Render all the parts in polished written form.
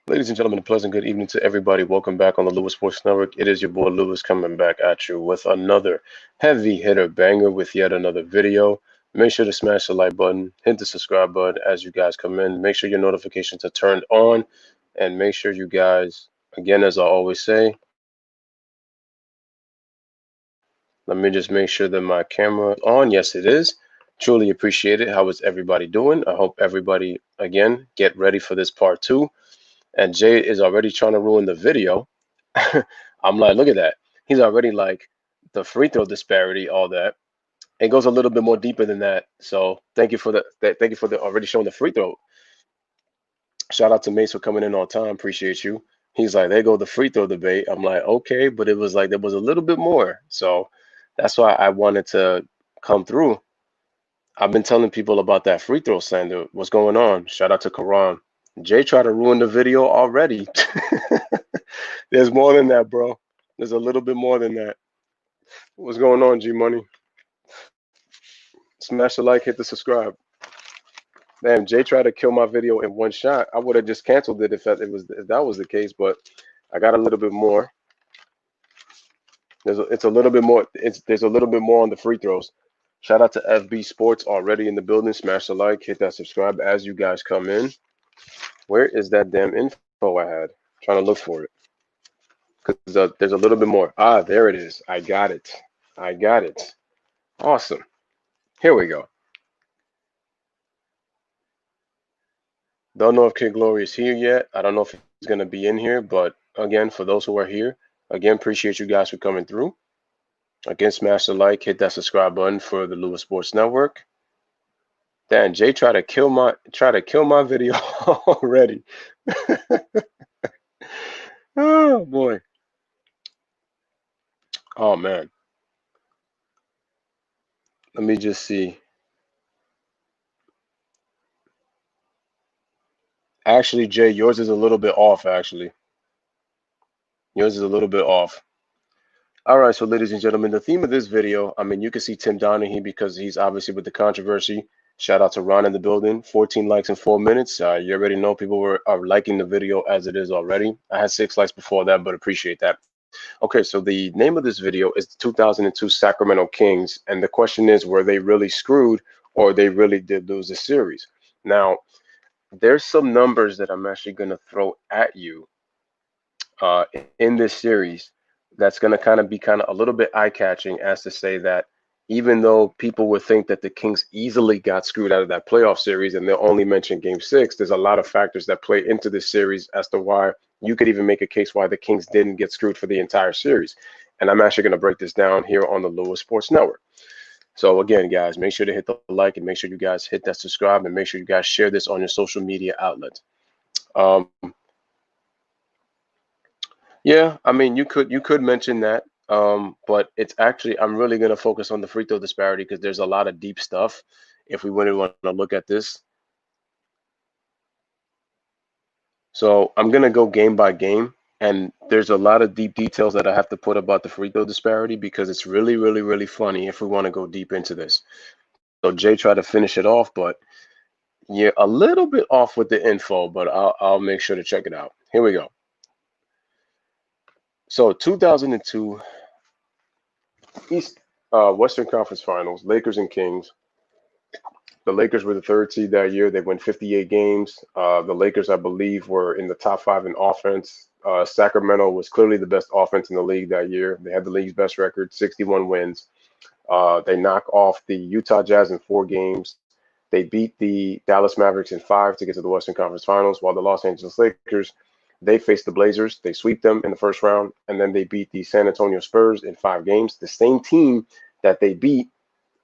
Ladies and gentlemen, a pleasant good evening to everybody. Welcome back on the Lewis Sports Network. It is your boy Lewis coming back at you with another heavy hitter banger with yet another video. Make sure to smash the like button, hit the subscribe button as you guys come in. Make sure your notifications are turned on, and make sure you guys, again, as I always say, let me just make sure that my camera is on. Yes, it is. Truly appreciate it. How is everybody doing? I hope everybody, again, get ready for this part two. And Jay is already trying to ruin the video. I'm like, look at that. He's already like the free throw disparity, all that. It goes a little bit more deeper than that. So thank you for thank you for the already showing the free throw. Shout out to Mace for coming in on time. Appreciate you. He's like, there go the free throw debate. I'm like, okay, but it was like there was a little bit more. So that's why I wanted to come through. I've been telling people about that free throw slander. What's going on? Shout out to Karan. Jay tried to ruin the video already. There's more than that, bro. There's a little bit more than that. What's going on, G Money? Smash the like, hit the subscribe. Damn, Jay tried to kill my video in one shot. I would have just canceled it if that was the case, but I got a little bit more. It's a little bit more. There's a little bit more on the free throws. Shout out to FB Sports already in the building. Smash the like, hit that subscribe as you guys come in. Where is that damn info I had? Trying to look for it. Because there's a little bit more. Ah, there it is. I got it. I got it. Awesome. Here we go. Don't know if Kid Glory is here yet. I don't know if he's going to be in here. But again, for those who are here, again, appreciate you guys for coming through. Again, smash the like, hit that subscribe button for the Lewis Sports Network. Dan, Jay tried to kill my video already. Oh boy. Oh man. Let me just see. Actually, Jay, yours is a little bit off, actually. Yours is a little bit off. All right, so ladies and gentlemen, the theme of this video, I mean, you can see Tim Donaghy because he's obviously with the controversy. Shout out to Ron in the building. 14 likes in 4 minutes. You already know people are liking the video as it is already. I had 6 likes before that, but appreciate that. Okay, so the name of this video is the 2002 Sacramento Kings, and the question is, were they really screwed or they really did lose the series? Now, there's some numbers that I'm actually going to throw at you in this series that's going to kind of be kind of a little bit eye-catching, as to say that even though people would think that the Kings easily got screwed out of that playoff series and they'll only mention game 6, there's a lot of factors that play into this series as to why you could even make a case why the Kings didn't get screwed for the entire series. And I'm actually going to break this down here on the Lewis Sports Network. So again, guys, make sure to hit the like and make sure you guys hit that subscribe and make sure you guys share this on your social media outlets. Um, Yeah, I mean, you could mention that, but it's actually I'm really gonna focus on the free throw disparity because there's a lot of deep stuff. If we really want to look at this, so I'm gonna go game by game, and there's a lot of deep details that I have to put about the free throw disparity because it's really, really, really funny if we want to go deep into this. So Jay tried to finish it off, but yeah, a little bit off with the info, but I'll make sure to check it out. Here we go. So 2002 East Western Conference Finals, Lakers and Kings. The Lakers were the third seed that year. They won 58 games. The Lakers, I believe, were in the top 5 in offense. Sacramento was clearly the best offense in the league that year. They had the league's best record, 61 wins. They knock off the Utah Jazz in 4 games. They beat the Dallas Mavericks in 5 to get to the Western Conference Finals, while the Los Angeles Lakers, they faced the Blazers. They sweep them in the first round, and then they beat the San Antonio Spurs in 5 games, the same team that they beat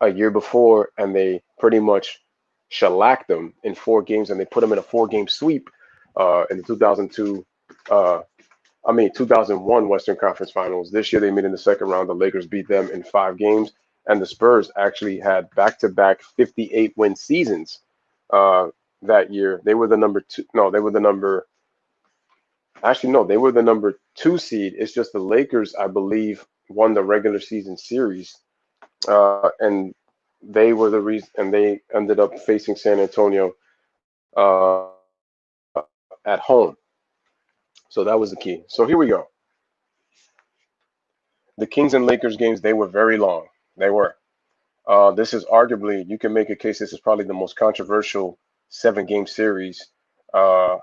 a year before, and they pretty much shellacked them in 4 games, and they put them in a 4-game sweep in the 2001 Western Conference Finals. This year they meet in the second round. The Lakers beat them in 5 games, and the Spurs actually had back-to-back 58-win seasons that year. They were the number two. No, they were the number. Actually, no, they were the number 2 seed. It's just the Lakers, I believe, won the regular season series, and they were the reason, and they ended up facing San Antonio at home. So that was the key. So here we go. The Kings and Lakers games, they were very long. They were. This is arguably, you can make a case, this is probably the most controversial 7-game series. I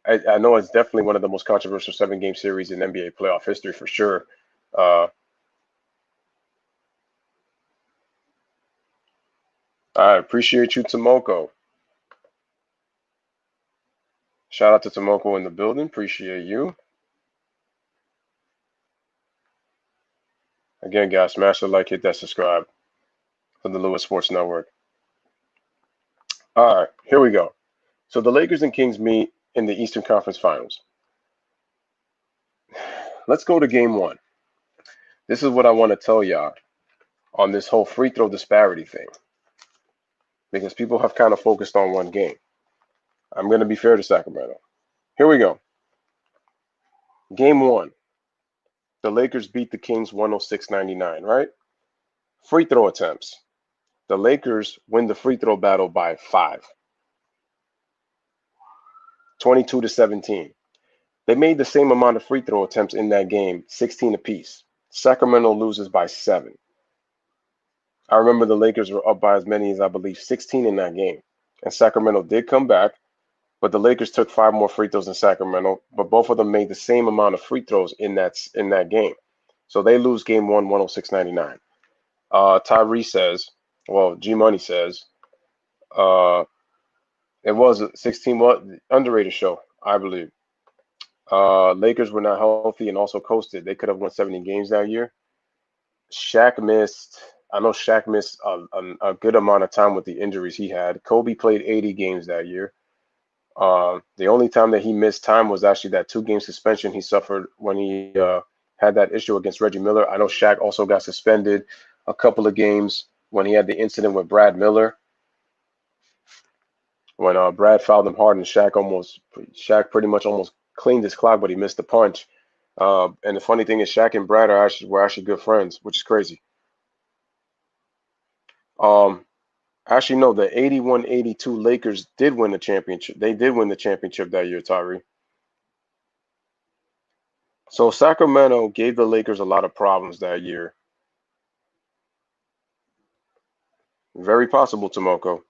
know it's definitely one of the most controversial 7-game series in NBA playoff history for sure. I appreciate you, Tomoko. Shout out to Tomoko in the building. Appreciate you. Again, guys, smash the like, hit that subscribe for the Lewis Sports Network. All right, here we go. So the Lakers and Kings meet in the Eastern Conference Finals. Let's go to game 1. This is what I want to tell y'all on this whole free throw disparity thing, because people have kind of focused on one game. I'm going to be fair to Sacramento. Here we go. Game 1. The Lakers beat the Kings 106-99, right? Free throw attempts. The Lakers win the free throw battle by 5. 22-17. They made the same amount of free throw attempts in that game, 16 apiece. Sacramento loses by 7. I remember the Lakers were up by as many as, I believe, 16 in that game. And Sacramento did come back, but the Lakers took 5 more free throws than Sacramento, but both of them made the same amount of free throws in that game. So they lose game 1, 106-99. Tyree says, well, G Money says, it was a 16 underrated show, I believe. Lakers were not healthy and also coasted. They could have won 70 games that year. I know Shaq missed a good amount of time with the injuries he had. Kobe played 80 games that year. The only time that he missed time was actually that 2-game suspension he suffered when he had that issue against Reggie Miller. I know Shaq also got suspended a couple of games when he had the incident with Brad Miller. When Brad fouled him hard and Shaq pretty much almost cleaned his clock, but he missed the punch. And the funny thing is, Shaq and Brad were actually good friends, which is crazy. Actually, no, the 81-82 Lakers did win the championship. They did win the championship that year, Tyree. So Sacramento gave the Lakers a lot of problems that year. Very possible, Tomoko.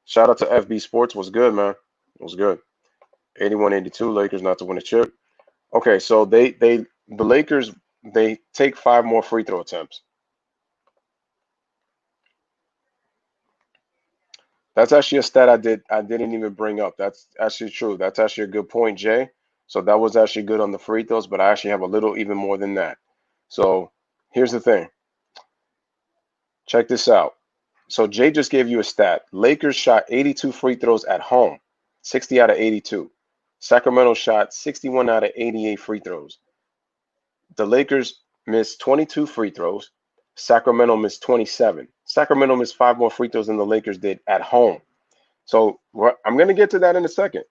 Shout out to FB Sports. Was good, man. It was good. 81-82 Lakers not to win a chip. Okay, so the Lakers, they take 5 more free throw attempts. That's actually a stat I didn't even bring up. That's actually true. That's actually a good point, Jay. So that was actually good on the free throws, but I actually have a little even more than that. So here's the thing. Check this out. So Jay just gave you a stat. Lakers shot 82 free throws at home, 60 out of 82. Sacramento shot 61 out of 88 free throws. The Lakers missed 22 free throws. Sacramento missed 27. Sacramento missed 5 more free throws than the Lakers did at home. So I'm going to get to that in a second.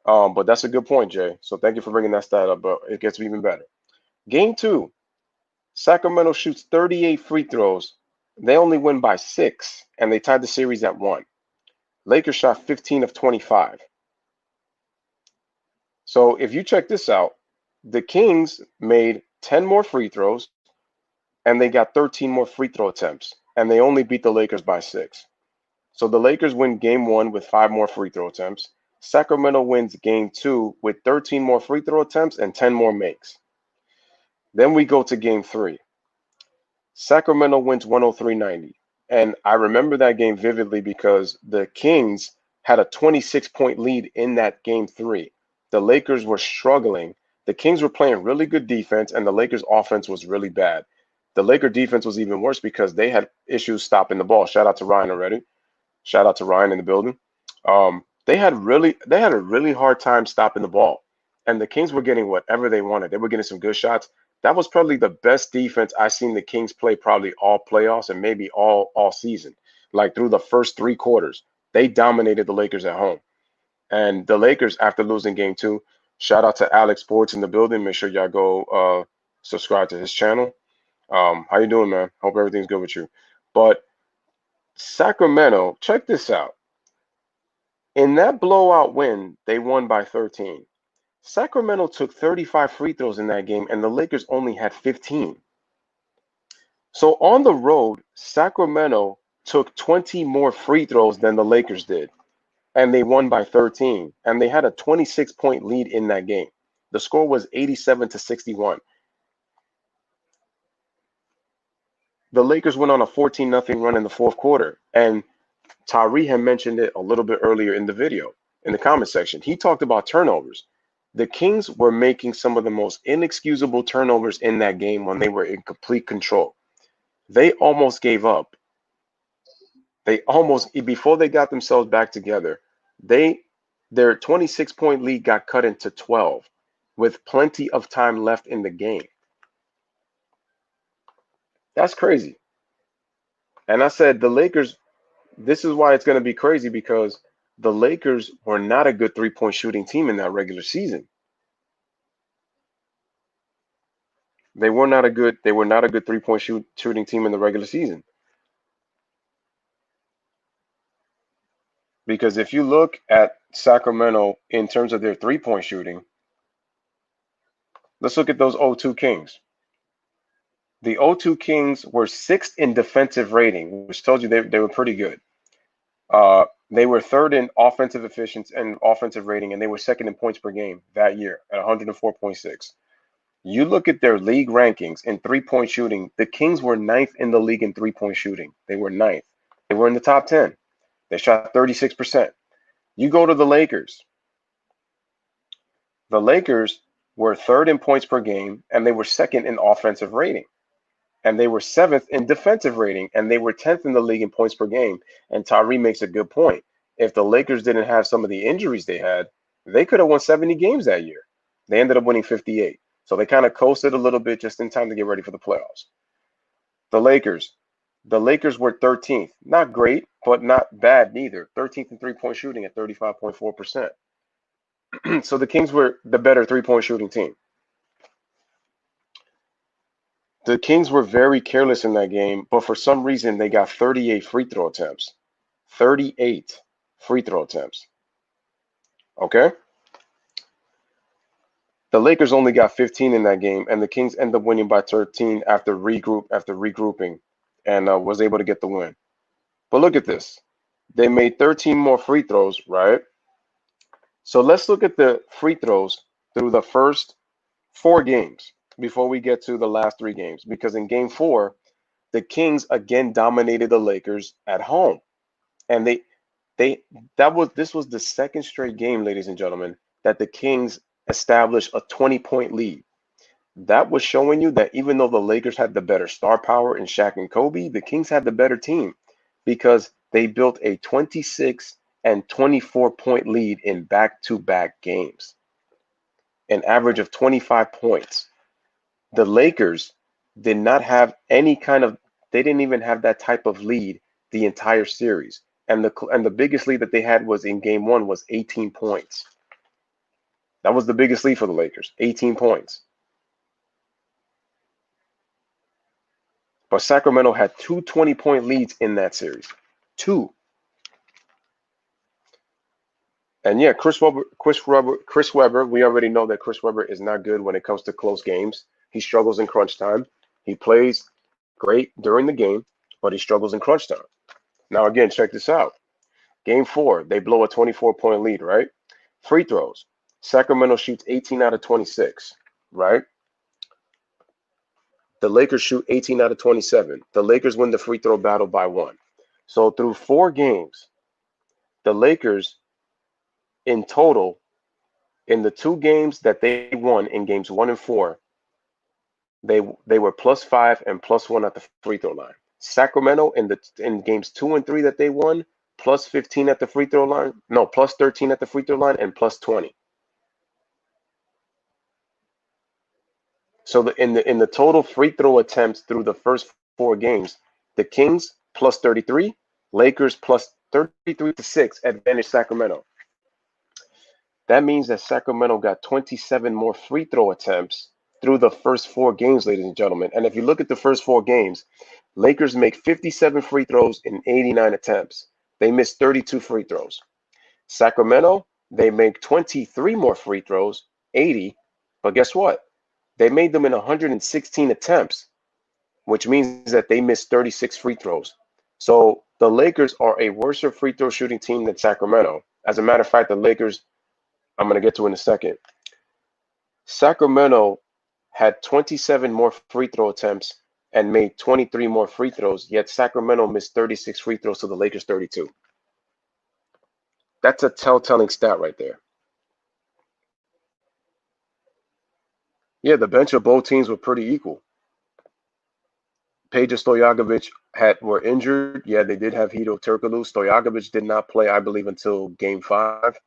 But that's a good point, Jay. So thank you for bringing that stat up, but it gets even better. Game 2, Sacramento shoots 38 free throws. They only win by 6, and they tied the series at 1. Lakers shot 15 of 25. So if you check this out, the Kings made 10 more free throws, and they got 13 more free throw attempts, and they only beat the Lakers by 6. So the Lakers win game 1 with 5 more free throw attempts. Sacramento wins game 2 with 13 more free throw attempts and 10 more makes. Then we go to game 3. Sacramento wins 103-90. And I remember that game vividly because the Kings had a 26-point lead in that game 3. The Lakers were struggling. The Kings were playing really good defense, and the Lakers' offense was really bad. The Laker defense was even worse because they had issues stopping the ball. Shout out to Ryan already. Shout out to Ryan in the building. They had a really hard time stopping the ball, and the Kings were getting whatever they wanted. They were getting some good shots. That was probably the best defense I've seen the Kings play probably all playoffs and maybe all season. Like through the first 3 quarters, they dominated the Lakers at home. And the Lakers, after losing game 2, shout out to Alex Sports in the building. Make sure y'all go subscribe to his channel. How you doing, man? Hope everything's good with you. But Sacramento, check this out. In that blowout win, they won by 13. Sacramento took 35 free throws in that game, and the Lakers only had 15. So on the road, Sacramento took 20 more free throws than the Lakers did, and they won by 13. And they had a 26-point lead in that game. The score was 87-61. The Lakers went on a 14-0 run in the fourth quarter, and Tyree had mentioned it a little bit earlier in the video, in the comment section. He talked about turnovers. The Kings were making some of the most inexcusable turnovers in that game when they were in complete control. They almost gave up. They almost, before they got themselves back together, their 26-point lead got cut into 12 with plenty of time left in the game. That's crazy. And I said the Lakers, this is why it's going to be crazy, because the Lakers were not a good three-point shooting team in that regular season. They were not a good three-point shooting team in the regular season. Because if you look at Sacramento in terms of their three-point shooting, let's look at those 0-2 Kings. The 0-2 Kings were 6th in defensive rating, which told you they were pretty good. They were 3rd in offensive efficiency and offensive rating, and they were 2nd in points per game that year at 104.6. You look at their league rankings in three-point shooting, the Kings were 9th in the league in three-point shooting. They were 9th. They were in the top 10. They shot 36%. You go to the Lakers. The Lakers were 3rd in points per game, and they were 2nd in offensive rating. And they were 7th in defensive rating, and they were 10th in the league in points per game. And Tyree makes a good point. If the Lakers didn't have some of the injuries they had, they could have won 70 games that year. They ended up winning 58. So they kind of coasted a little bit just in time to get ready for the playoffs. The Lakers were 13th. Not great, but not bad neither. 13th in three-point shooting at 35.4%. So the Kings were the better three-point shooting team. The Kings were very careless in that game, but for some reason they got 38 free throw attempts. 38 free throw attempts. Okay? The Lakers only got 15 in that game, and the Kings end up winning by 13 after regrouping, and was able to get the win. But look at this. They made 13 more free throws, right? So let's look at the free throws through the first 4 games before we get to the last 3 games, because in game 4, the Kings again dominated the Lakers at home. And this was the second straight game, ladies and gentlemen, that the Kings established a 20-point lead. That was showing you that even though the Lakers had the better star power in Shaq and Kobe, the Kings had the better team because they built a 26 and 24-point lead in back-to-back games, an average of 25 points. The Lakers did not have any kind of, they didn't even have that type of lead the entire series. And the biggest lead that they had was in game 1 was 18 points. That was the biggest lead for the Lakers, 18 points. But Sacramento had 2 20-point leads in that series. 2. And yeah, Chris Webber, we already know that Chris Webber is not good when it comes to close games. He struggles in crunch time. He plays great during the game, but he struggles in crunch time. Now, again, check this out. Game 4, they blow a 24-point lead, right? Free throws. Sacramento shoots 18 out of 26, right? The Lakers shoot 18 out of 27. The Lakers win the free throw battle by 1. So through 4 games, the Lakers in total, in the 2 games that they won in games 1 and 4, they were +5 and +1 at the free throw line. Sacramento in games 2 and 3 that they won, +15 at the free throw line. No, +13 at the free throw line and +20. So in the total free throw attempts through the first 4 games, the Kings +33, Lakers +33 to 6 advantage Sacramento. That means that Sacramento got 27 more free throw attempts through the first 4 games, ladies and gentlemen. And if you look at the first 4 games, Lakers make 57 free throws in 89 attempts. They miss 32 free throws. Sacramento, they make 23 more free throws 80, but guess what? They made them in 116 attempts, which means that they missed 36 free throws. So the Lakers are a worse free throw shooting team than Sacramento. As a matter of fact, the Lakers, I'm going to get to in a second. Sacramento had 27 more free throw attempts and made 23 more free throws, yet Sacramento missed 36 free throws to the Lakers 32. That's a telltale stat right there. Yeah, the bench of both teams were pretty equal. Peja Stojakovic were injured. Yeah, they did have Hedo Turkoglu. Stojakovic did not play, I believe, until Game 5.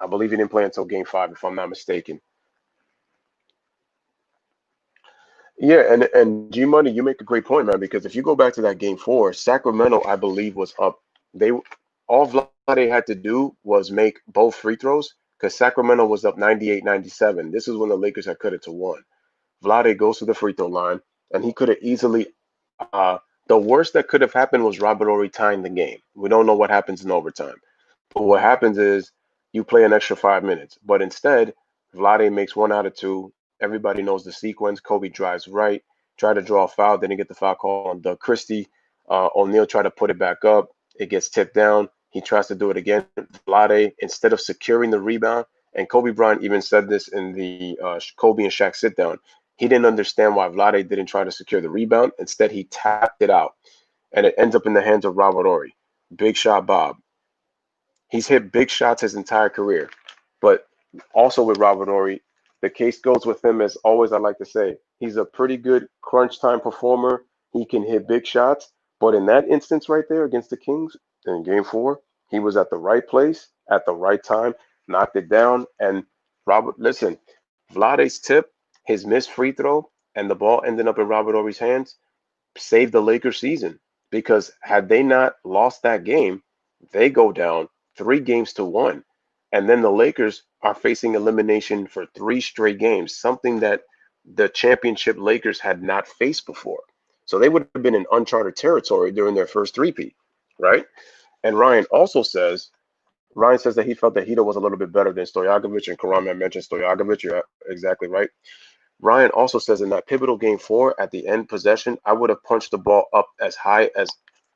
I believe he didn't play until Game 5, if I'm not mistaken. Yeah, and G Money, you make a great point, man. Because if you go back to that Game 4, Sacramento, I believe, was up. They all Vlade had to do was make both free throws because Sacramento was up 98-97. This is when the Lakers had cut it to 1. Vlade goes to the free throw line, and he could have easily. The worst that could have happened was Robert Horry tying the game. We don't know what happens in overtime, but what happens is you play an extra 5 minutes. But instead, Vlade makes 1 out of 2. Everybody knows the sequence. Kobe drives right, tried to draw a foul, didn't get the foul call on Doug Christie. O'Neal tried to put it back up. It gets tipped down. He tries to do it again. Vlade, instead of securing the rebound, and Kobe Bryant even said this in the Kobe and Shaq sit down. He didn't understand why Vlade didn't try to secure the rebound. Instead, he tapped it out, and it ends up in the hands of Robert Horry. Big shot Bob. He's hit big shots his entire career. But also with Robert Horry, the case goes with him as always, I like to say. He's a pretty good crunch time performer. He can hit big shots. But in that instance right there against the Kings in Game 4, he was at the right place at the right time, knocked it down. And Robert, listen, Vlade's tip, his missed free throw, and the ball ended up in Robert Horry's hands saved the Lakers season. Because had they not lost that game, they go down 3 games to 1. And then the Lakers are facing elimination for 3 straight games, something that the championship Lakers had not faced before. So they would have been in uncharted territory during their first three-peat, right? And Ryan says that he felt that Hedo was a little bit better than Stojakovic, and Karam mentioned Stojakovic. You're exactly right. Ryan also says in that pivotal Game 4 at the end possession, I would have punched the ball up as high as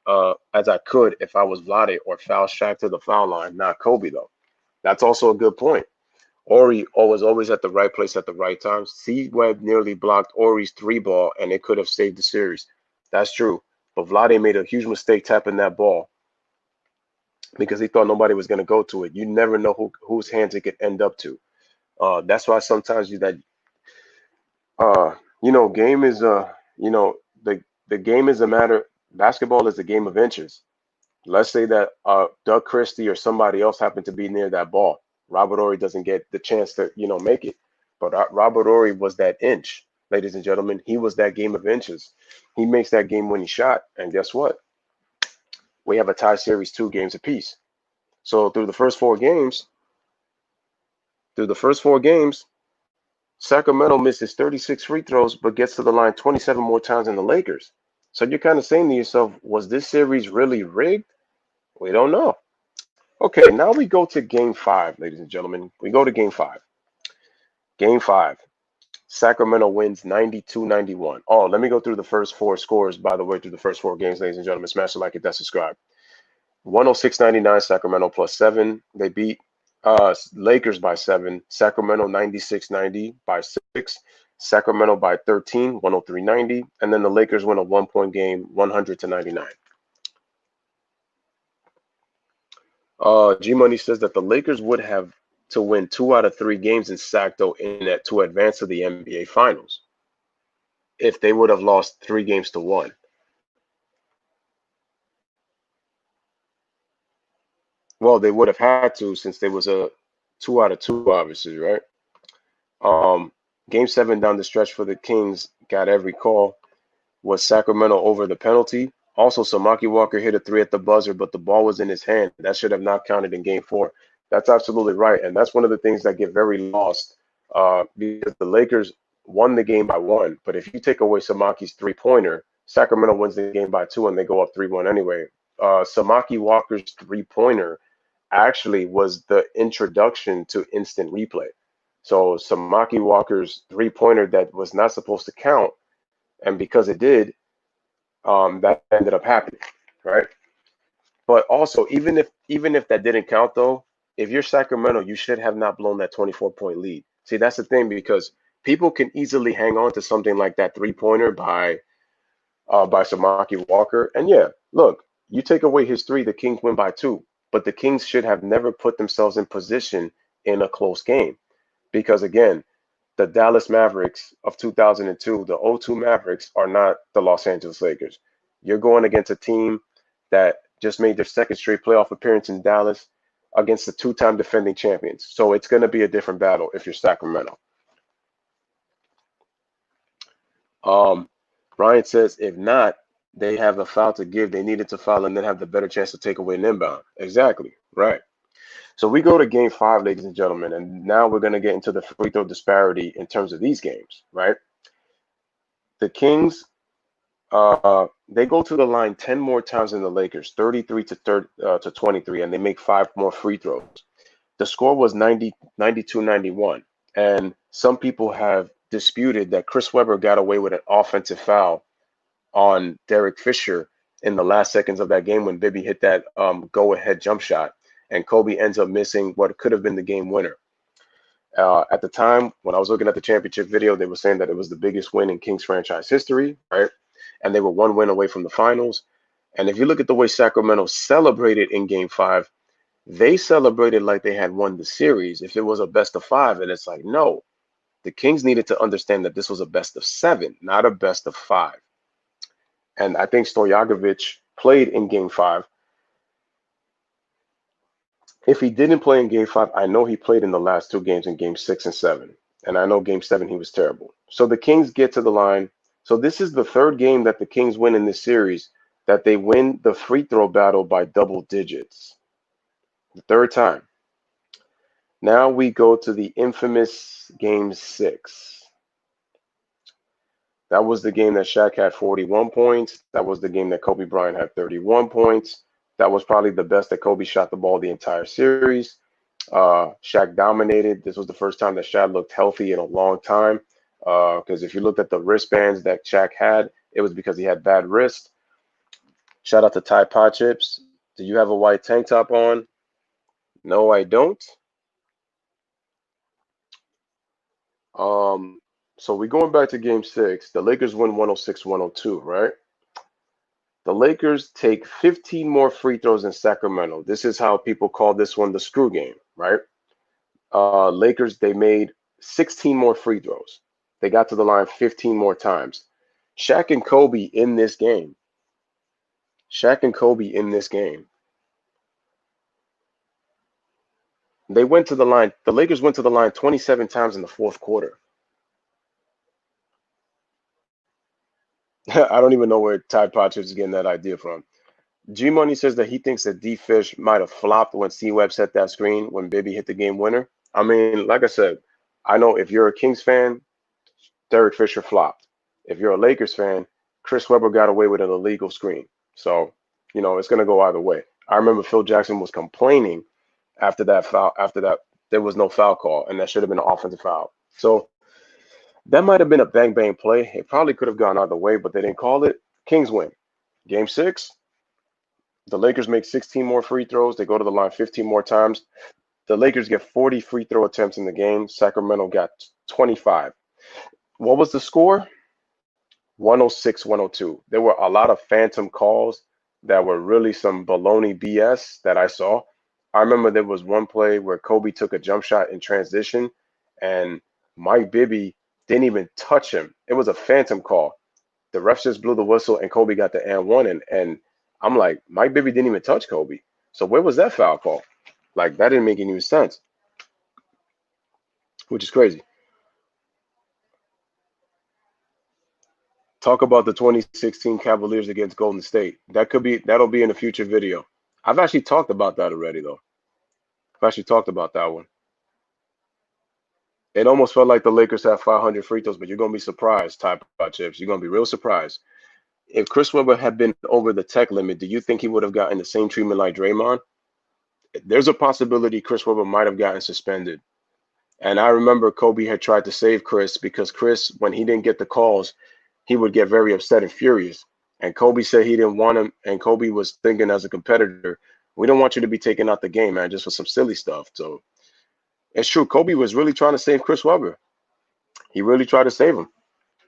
I could if I was Vlade or foul Shaq to the foul line, not Kobe though. That's also a good point. Horry was always at the right place at the right time. C-Webb nearly blocked Horry's 3-ball, and it could have saved the series. That's true. But Vlade made a huge mistake tapping that ball because he thought nobody was going to go to it. You never know whose hands it could end up to. That's why sometimes game is the game is a matter. Basketball is a game of inches. Let's say that Doug Christie or somebody else happened to be near that ball. Robert Horry doesn't get the chance to make it, but Robert Horry was that inch, ladies and gentlemen. He was that game of inches. He makes that game-winning shot, and guess what? We have a tie series, 2 games apiece. So through the first four games, Sacramento misses 36 free throws, but gets to the line 27 more times than the Lakers. So you're kind of saying to yourself, was this series really rigged? We don't know. Okay, now we go to Game 5, ladies and gentlemen. We go to Game 5. Game 5. Sacramento wins 92-91. Oh, let me go through the first 4 scores, by the way, through the first 4 games, ladies and gentlemen. Smash the like, hit that subscribe. 106-99, Sacramento +7. They beat Lakers by 7. Sacramento 96-90 by 6. Sacramento by 13, 103-90. And then the Lakers win a 1-point game, 100-99. G Money says that the Lakers would have to win 2 out of 3 games in Sacto to advance to the NBA Finals if they would have lost 3 games to 1. Well, they would have had to since there was a 2 out of 2, obviously, right? Game 7 down the stretch for the Kings got every call. Was Sacramento over the penalty? Also, Samaki Walker hit a 3 at the buzzer, but the ball was in his hand. That should have not counted in Game 4. That's absolutely right, and that's one of the things that get very lost because the Lakers won the game by 1. But if you take away Samaki's 3-pointer, Sacramento wins the game by 2, and they go up 3-1 anyway. Samaki Walker's 3-pointer actually was the introduction to instant replay. So Samaki Walker's three-pointer that was not supposed to count, and because it did, that ended up happening, right? But also, even if that didn't count though, if you're Sacramento, you should have not blown that 24-point lead. See, that's the thing because people can easily hang on to something like that three-pointer by Samaki Walker. And yeah, look, you take away his three, the Kings win by 2. But the Kings should have never put themselves in position in a close game because again, the Dallas Mavericks of 2002, the '02 Mavericks, are not the Los Angeles Lakers. You're going against a team that just made their second straight playoff appearance in Dallas against the two-time defending champions. So it's going to be a different battle if you're Sacramento. Um, Ryan says, if not, they have a foul to give. They needed to foul and then have the better chance to take away an inbound. Exactly. Right. So we go to game 5, ladies and gentlemen, and now we're going to get into the free throw disparity in terms of these games, right? The Kings, they go to the line 10 more times than the Lakers, 33 to 23, and they make 5 more free throws. The score was 92-91, and some people have disputed that Chris Webber got away with an offensive foul on Derek Fisher in the last seconds of that game when Bibby hit that go-ahead jump shot, and Kobe ends up missing what could have been the game winner. At the time, when I was looking at the championship video, they were saying that it was the biggest win in Kings franchise history, right? And they were 1 win away from the finals. And if you look at the way Sacramento celebrated in game 5, they celebrated like they had won the series if it was a best of 5. And it's like, no, the Kings needed to understand that this was a best of 7, not a best of 5. And I think Stojakovic played in game 5. If he didn't play in game 5, I know he played in the last 2 games in game 6 and 7. And I know game 7, he was terrible. So the Kings get to the line. So this is the 3rd game that the Kings win in this series, that they win the free throw battle by double digits. The 3rd time. Now we go to the infamous game 6. That was the game that Shaq had 41 points. That was the game that Kobe Bryant had 31 points. That was probably the best that Kobe shot the ball the entire series. Shaq dominated. This was the first time that Shaq looked healthy in a long time. Because if you looked at the wristbands that Shaq had, it was because he had bad wrist. Shout out to Tide Pod Chips. Do you have a white tank top on? No, I don't. So we're going back to game 6. The Lakers win 106-102, right? The Lakers take 15 more free throws in Sacramento. This is how people call this one the screw game, right? Lakers, they made 16 more free throws. They got to the line 15 more times. Shaq and Kobe in this game. They went to the line. The Lakers went to the line 27 times in the 4th quarter. I don't even know where Tide Pod Chips is getting that idea from. G Money says that he thinks that D Fish might have flopped when C Webb set that screen when Bibby hit the game winner. I mean, like I said, I know if you're a Kings fan, Derek Fisher flopped. If you're a Lakers fan, Chris Webber got away with an illegal screen. So, it's going to go either way. I remember Phil Jackson was complaining after that foul. After that, there was no foul call, and that should have been an offensive foul. So that might have been a bang play. It probably could have gone either way, but they didn't call it. Kings win. Game 6. The Lakers make 16 more free throws. They go to the line 15 more times. The Lakers get 40 free throw attempts in the game. Sacramento got 25. What was the score? 106-102. There were a lot of phantom calls that were really some baloney BS that I saw. I remember there was one play where Kobe took a jump shot in transition, and Mike Bibby didn't even touch him. It was a phantom call. The refs just blew the whistle, and Kobe got the and one, and I'm like, Mike Bibby didn't even touch Kobe. So where was that foul call? Like, that didn't make any sense, which is crazy. Talk about the 2016 Cavaliers against Golden State. That'll be in a future video. I've actually talked about that already, though. I've actually talked about that one. It almost felt like the Lakers have 500 free throws, but you're going to be surprised, Tide Pod Chips. You're going to be real surprised. If Chris Webber had been over the tech limit, do you think he would have gotten the same treatment like Draymond? There's a possibility Chris Webber might have gotten suspended. And I remember Kobe had tried to save Chris because Chris, when he didn't get the calls, he would get very upset and furious. And Kobe said he didn't want him. And Kobe was thinking as a competitor, we don't want you to be taken out the game, man, just for some silly stuff. So it's true. Kobe was really trying to save Chris Webber. He really tried to save him.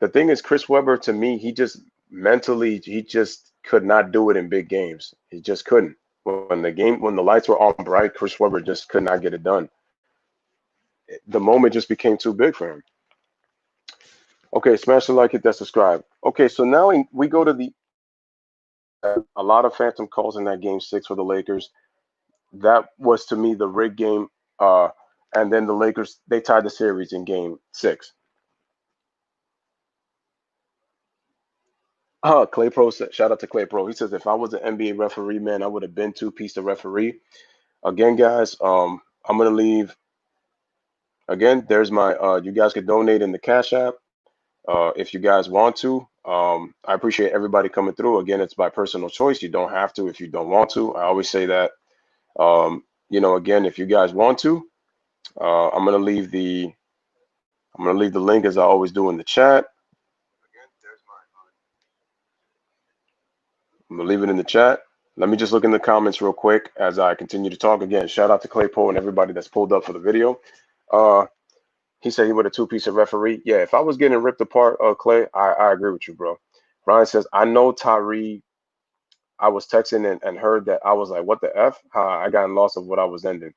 The thing is, Chris Webber, to me, he just mentally, he just could not do it in big games. He just couldn't. When the lights were on bright, Chris Webber just could not get it done. The moment just became too big for him. Okay, smash the like, hit that subscribe. Okay, so now we go to a lot of phantom calls in that game 6 for the Lakers. That was to me the rigged game. And then the Lakers, they tied the series in game 6. Clay Pro shout out to Clay Pro. He says if I was an NBA referee, man, I would have been two-piece the referee. Again, guys, I'm gonna leave. Again, there's my. You guys could donate in the Cash App if you guys want to. I appreciate everybody coming through. Again, it's by personal choice. You don't have to if you don't want to. I always say that. Again, if you guys want to, I'm gonna leave the link as I always do in the chat. I'm gonna leave it in the chat. Let me just look in the comments real quick as I continue to talk. Again, shout out to Claypool and everybody that's pulled up for the video. He said he would a two-piece referee. Yeah, if I was getting ripped apart, Clay, I agree with you, bro. Ryan says, I know Tyree. I was texting and heard that. I was like, what the F? I got lost of what I was ending.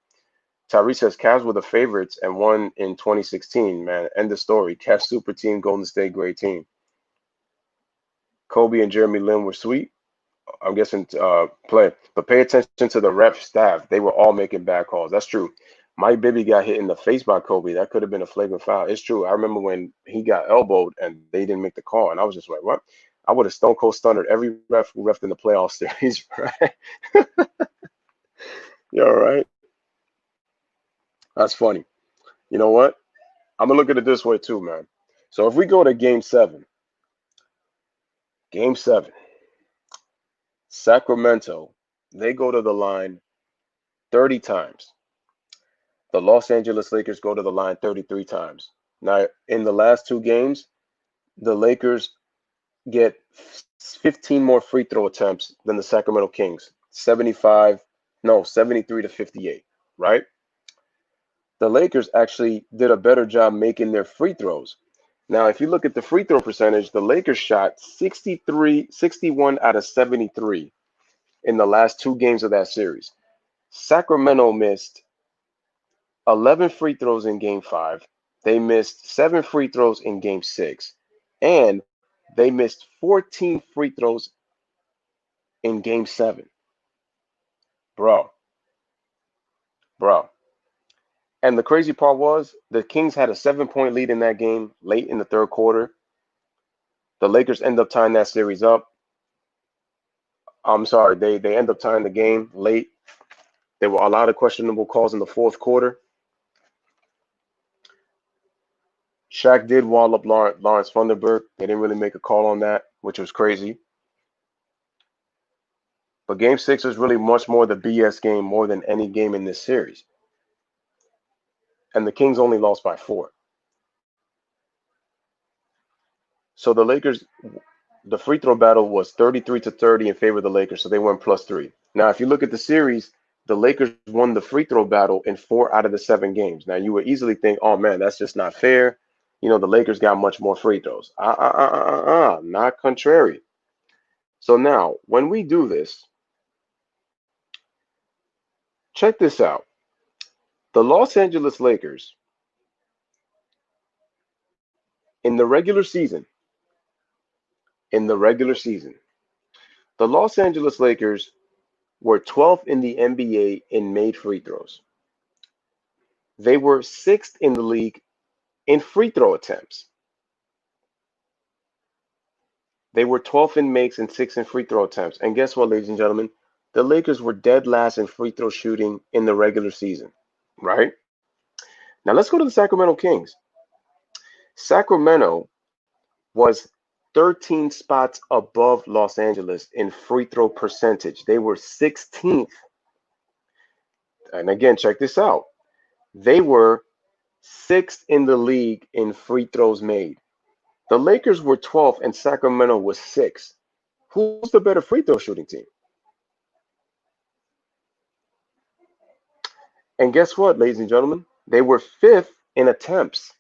Tyree says, Cavs were the favorites and won in 2016, man. End of story. Cavs super team, Golden State great team. Kobe and Jeremy Lin were sweet. I'm guessing play, but pay attention to the ref staff. They were all making bad calls. That's true. Mike Bibby got hit in the face by Kobe. That could have been a flagrant foul. It's true. I remember when he got elbowed and they didn't make the call, and I was just like, "What?" I would have stone cold stunned every ref who refed in the playoff series, right? You all right? That's funny. You know what? I'm gonna look at it this way too, man. So if we go to Game 7, Sacramento, they go to the line 30 times. The Los Angeles Lakers go to the line 33 times. Now, in the last 2 games, the Lakers get 15 more free throw attempts than the Sacramento Kings. 73 to 58, right? The Lakers actually did a better job making their free throws. Now, if you look at the free throw percentage, the Lakers shot 61 out of 73 in the last 2 games of that series. Sacramento missed 11 free throws in game 5. They missed 7 free throws in game 6. And they missed 14 free throws in game 7. Bro. And the crazy part was the Kings had a 7-point lead in that game late in the third quarter. The Lakers end up tying that series up. I'm sorry, they end up tying the game late. There were a lot of questionable calls in the fourth quarter. Shaq did wall up Lawrence Funderburg. They didn't really make a call on that, which was crazy. But game 6 was really much more the BS game more than any game in this series. And the Kings only lost by 4. So the Lakers, the free throw battle was 33 to 30 in favor of the Lakers. So they went +3. Now, if you look at the series, the Lakers won the free throw battle in 4 out of the 7 games. Now, you would easily think, oh, man, that's just not fair. You know, the Lakers got much more free throws. Not contrary. So now, when we do this, check this out. The Los Angeles Lakers, in the regular season, the Los Angeles Lakers were 12th in the NBA in made free throws. They were 6th in the league in free throw attempts. They were 12th in makes and 6th in free throw attempts. And guess what, ladies and gentlemen? The Lakers were dead last in free throw shooting in the regular season, right? Now let's go to the Sacramento Kings. Sacramento was 13 spots above Los Angeles in free throw percentage. They were 16th. And again, check this out. They were 6th in the league in free throws made. The Lakers were 12th and Sacramento was 6th. Who's the better free throw shooting team? And guess what, ladies and gentlemen? They were 5th in attempts.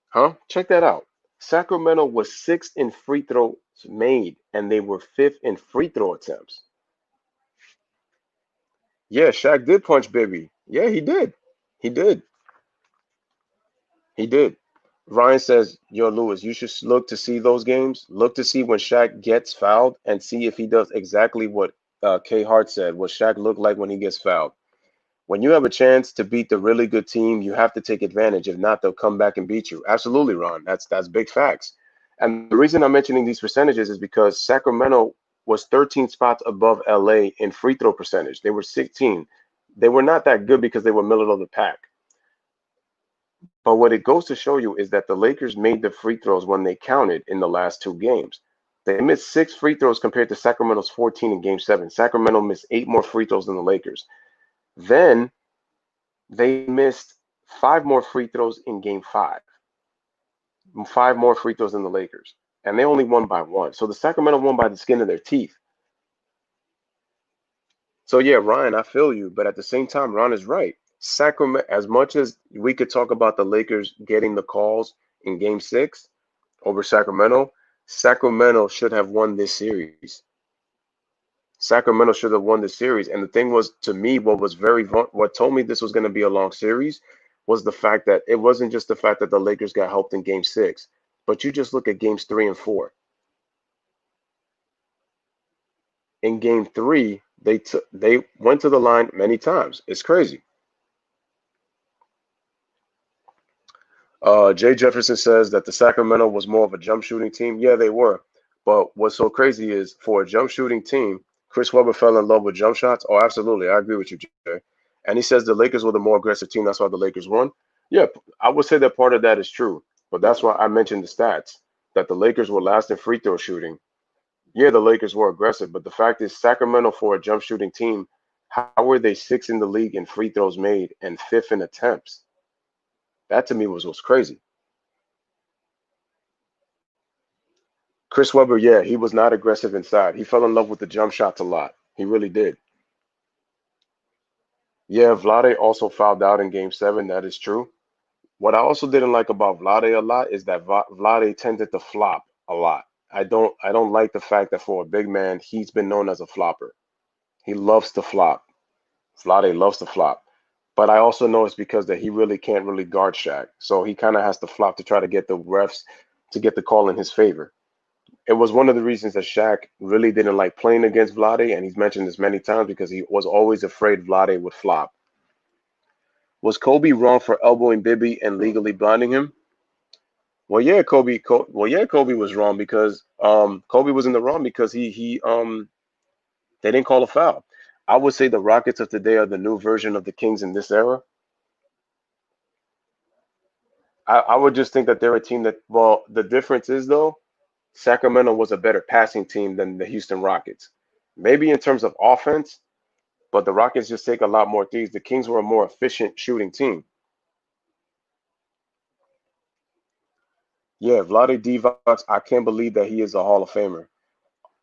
Huh? Check that out. Sacramento was 6th in free throws made, and they were 5th in free throw attempts. Yeah, Shaq did punch Bibby. Yeah, he did. He did. He did. Ryan says, yo, Lewis, you should look to see those games. Look to see when Shaq gets fouled and see if he does exactly what K Hart said, what Shaq looked like when he gets fouled. When you have a chance to beat the really good team, you have to take advantage. If not, they'll come back and beat you. Absolutely, Ron. That's big facts. And the reason I'm mentioning these percentages is because Sacramento was 13 spots above LA in free throw percentage. They were 16. They were not that good because they were middle of the pack. But what it goes to show you is that the Lakers made the free throws when they counted in the last two games. They missed 6 free throws compared to Sacramento's 14 in game 7. Sacramento missed 8 more free throws than the Lakers. Then they missed 5 more free throws in game 5. 5 more free throws than the Lakers. And they only won by 1. So the Sacramento won by the skin of their teeth. So yeah, Ryan, I feel you, but at the same time, Ron is right. Sacramento, as much as we could talk about the Lakers getting the calls in game 6 over Sacramento, Sacramento should have won this series. Sacramento should have won this series. And the thing was, to me, what told me this was going to be a long series was the fact that it wasn't just the fact that the Lakers got helped in game 6, but you just look at games 3 and 4. In game 3, they went to the line many times. It's crazy. Jay Jefferson says that the Sacramento was more of a jump shooting team. Yeah, they were. But what's so crazy is for a jump shooting team, Chris Webber fell in love with jump shots. Oh, absolutely. I agree with you, Jay. And he says the Lakers were the more aggressive team. That's why the Lakers won. Yeah, I would say that part of that is true. But that's why I mentioned the stats that the Lakers were last in free throw shooting. Yeah, the Lakers were aggressive. But the fact is, Sacramento, for a jump shooting team, how were they 6th in the league in free throws made and 5th in attempts? That to me was crazy. Chris Webber, yeah, he was not aggressive inside. He fell in love with the jump shots a lot. He really did. Yeah, Vlade also fouled out in game 7. That is true. What I also didn't like about Vlade a lot is that Vlade tended to flop a lot. I don't like the fact that for a big man, he's been known as a flopper. He loves to flop. Vlade loves to flop. But I also know it's because that he really can't really guard Shaq. So he kind of has to flop to try to get the refs to get the call in his favor. It was one of the reasons that Shaq really didn't like playing against Vlade, and he's mentioned this many times because he was always afraid Vlade would flop. Was Kobe wrong for elbowing Bibby and legally blinding him? Well, yeah, Kobe was wrong because Kobe was in the wrong because he they didn't call a foul. I would say the Rockets of today are the new version of the Kings in this era. I would just think that they're a team that, well, the difference is though, Sacramento was a better passing team than the Houston Rockets. Maybe in terms of offense, but the Rockets just take a lot more threes. The Kings were a more efficient shooting team. Yeah, Vlade Divac, I can't believe that he is a Hall of Famer.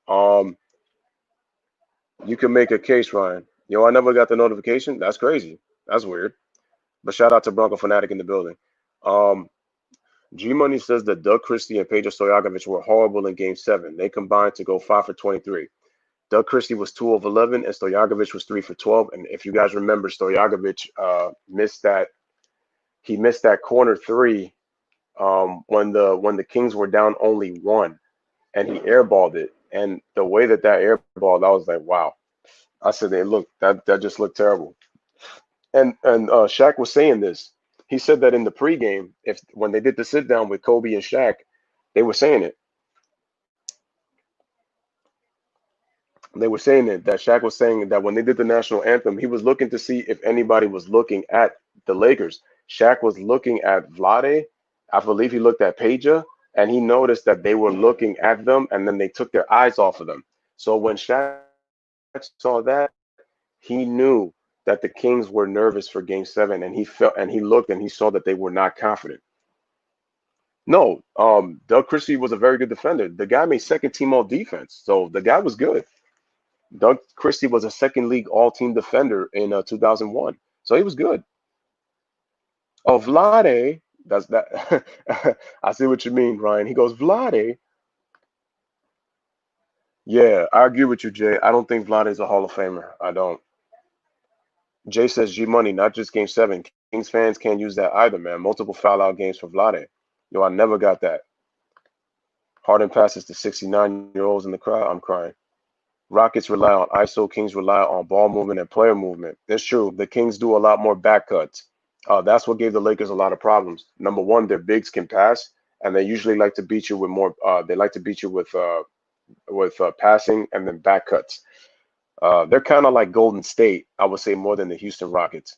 Um, you can make a case, Ryan. Yo, I never got the notification. That's crazy. That's weird. But shout out to Bronco Fanatic in the building. Um, G Money says that Doug Christie and Pedro Stojakovic were horrible in Game 7. They combined to go 5 for 23. Doug Christie was 2 of 11, and Stojakovic was 3 for 12. And if you guys remember, Stojakovic missed that. He missed that corner three when the Kings were down only 1, and he airballed it. And the way that airballed, I was like, wow. I said, "Hey, look, that just looked terrible." And Shaq was saying this. He said that in the pregame, if when they did the sit down with Kobe and Shaq, they were saying it. They were saying it that Shaq was saying that when they did the national anthem, he was looking to see if anybody was looking at the Lakers. Shaq was looking at Vlade. I believe he looked at Peja, and he noticed that they were looking at them, and then they took their eyes off of them. So when Shaq saw that, he knew that the Kings were nervous for Game 7, and he looked and he saw that they were not confident. No, Doug Christie was a very good defender. The guy made second team all defense, so the guy was good. Doug Christie was a second league all team defender in 2001, so he was good. Oh, Vlade, that's that. I see what you mean, Ryan. He goes, Vlade. Yeah, I agree with you, Jay. I don't think Vlade is a Hall of Famer. I don't. Jay says G Money, not just Game 7. Kings fans can't use that either, man. Multiple foul out games for Vlade. Yo, I never got that. Harden passes to 69-year-olds in the crowd. I'm crying. Rockets rely on ISO. Kings rely on ball movement and player movement. It's true. The Kings do a lot more back cuts. That's what gave the Lakers a lot of problems. Number one, their bigs can pass, and they usually like to beat you with more. They like to beat you with passing and then back cuts. They're kind of like Golden State, I would say, more than the Houston Rockets.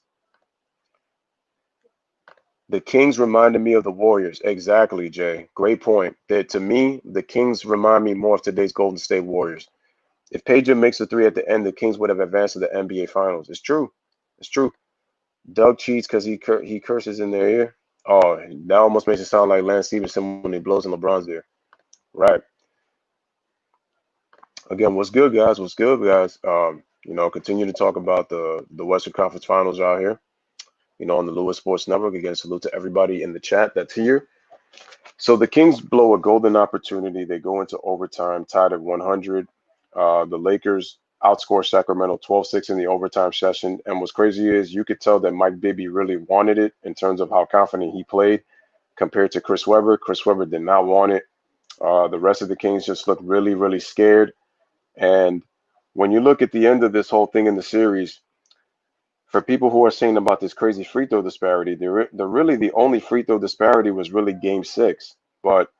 The Kings reminded me of the Warriors. Exactly, Jay. Great point. To me, the Kings remind me more of today's Golden State Warriors. If Pedro makes a three at the end, the Kings would have advanced to the NBA Finals. It's true. It's true. Doug cheats because he curses in their ear. Oh, that almost makes it sound like Lance Stevenson when he blows in LeBron's ear. Right. Again, what's good, guys? What's good, guys? Continue to talk about the Western Conference Finals out here. On the Lewis Sports Network. Again, salute to everybody in the chat that's here. So the Kings blow a golden opportunity. They go into overtime, tied at 100. The Lakers outscore Sacramento 12-6 in the overtime session. And what's crazy is you could tell that Mike Bibby really wanted it in terms of how confident he played compared to Chris Webber. Chris Webber did not want it. The rest of the Kings just looked really, really scared. And when you look at the end of this whole thing in the series, for people who are saying about this crazy free throw disparity, really the only free throw disparity was really Game 6. But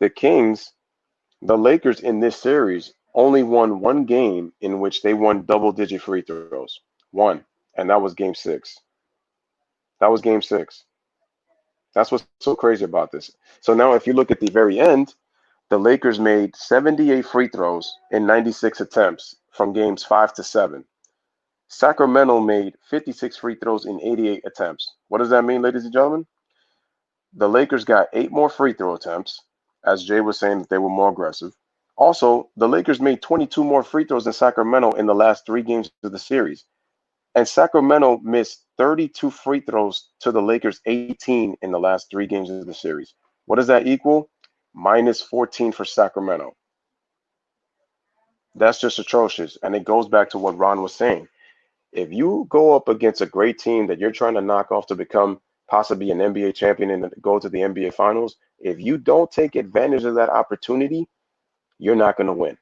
the Kings, the Lakers in this series only won one game in which they won double-digit free throws. One, and that was Game 6. That was Game 6. That's what's so crazy about this. So now if you look at the very end, the Lakers made 78 free throws in 96 attempts from games 5 to 7. Sacramento made 56 free throws in 88 attempts. What does that mean, ladies and gentlemen? The Lakers got 8 more free throw attempts, as Jay was saying that they were more aggressive. Also, the Lakers made 22 more free throws than Sacramento in the last 3 games of the series. And Sacramento missed 32 free throws to the Lakers 18 in the last 3 games of the series. What does that equal? Minus 14 for Sacramento. That's just atrocious. And it goes back to what Ron was saying. If you go up against a great team that you're trying to knock off to become possibly an NBA champion and go to the NBA Finals, if you don't take advantage of that opportunity, you're not going to win.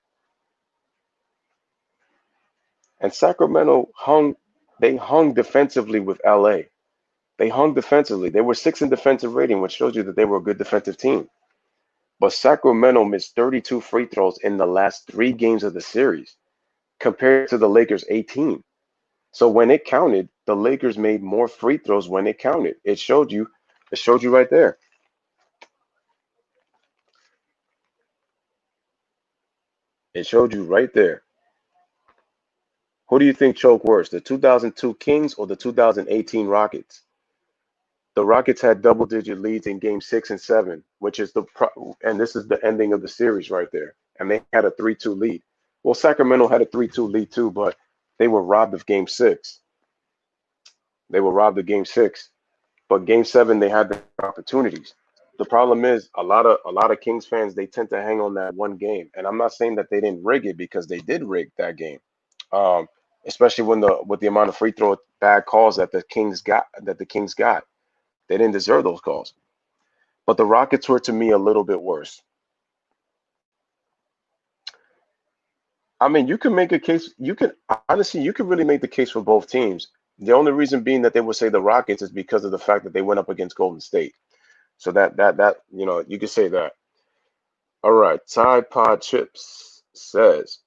And Sacramento hung defensively with LA. They hung defensively. They were 6th in defensive rating, which shows you that they were a good defensive team. But Sacramento missed 32 free throws in the last 3 games of the series compared to the Lakers 18. So when it counted, the Lakers made more free throws when it counted. It showed you right there. It showed you right there. Who do you think choked worse, the 2002 Kings or the 2018 Rockets? The Rockets had double-digit leads in Game 6 and 7, which is and this is the ending of the series right there. And they had a 3-2 lead. Well, Sacramento had a 3-2 lead too, but they were robbed of Game 6. They were robbed of Game 6. But Game 7, they had the opportunities. The problem is a lot of Kings fans, they tend to hang on that one game. And I'm not saying that they didn't rig it, because they did rig that game. Especially with the amount of free throw bad calls that the Kings got. They didn't deserve those calls. But the Rockets were, to me, a little bit worse. I mean, you can make a case. You can really make the case for both teams. The only reason being that they would say the Rockets is because of the fact that they went up against Golden State. So that you could say that. All right, Tide Pod Chips says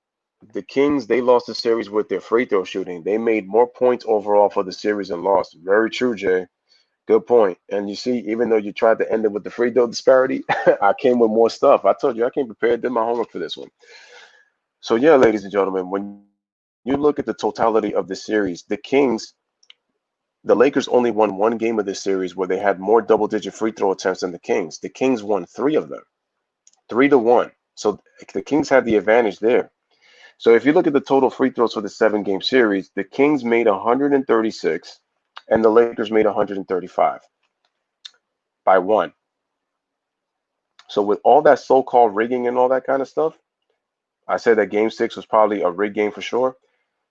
the Kings, they lost the series with their free throw shooting. They made more points overall for the series and lost. Very true, Jay. Good point. And you see, even though you tried to end it with the free throw disparity, I came with more stuff. I told you I came prepared, did my homework for this one. So yeah, ladies and gentlemen, when you look at the totality of the series, the Lakers only won one game of this series where they had more double-digit free throw attempts than the Kings. The Kings won three of them, 3-1. So the Kings had the advantage there. So if you look at the total free throws for the 7-game series, the Kings made 136 and the Lakers made 135 by one. So with all that so-called rigging and all that kind of stuff, I said that game 6 was probably a rigged game for sure.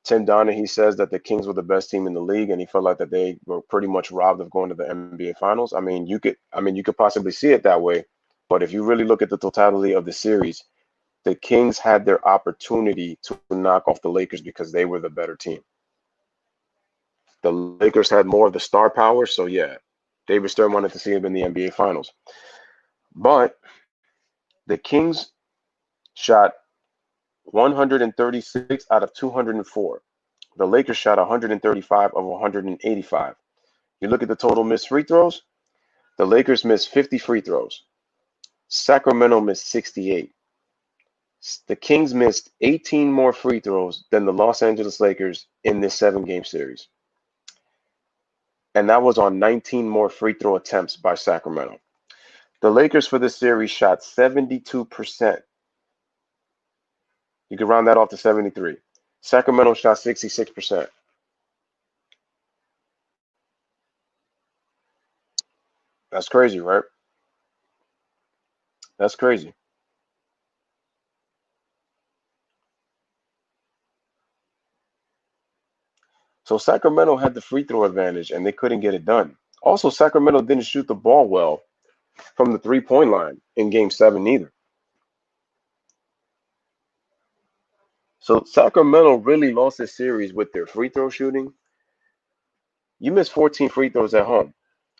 Tim Donaghy says that the Kings were the best team in the league, and he felt like that they were pretty much robbed of going to the NBA Finals. You could possibly see it that way, but if you really look at the totality of the series, the Kings had their opportunity to knock off the Lakers because they were the better team. The Lakers had more of the star power, so yeah, David Stern wanted to see him in the NBA Finals. But the Kings shot 136 out of 204. The Lakers shot 135 of 185. You look at the total missed free throws, the Lakers missed 50 free throws. Sacramento missed 68. The Kings missed 18 more free throws than the Los Angeles Lakers in this 7-game series. And that was on 19 more free throw attempts by Sacramento. The Lakers for this series shot 72%. You can round that off to 73. Sacramento shot 66%. That's crazy, right? That's crazy. So Sacramento had the free throw advantage and they couldn't get it done. Also, Sacramento didn't shoot the ball well from the 3-point line in game 7 either. So Sacramento really lost this series with their free throw shooting. You missed 14 free throws at home.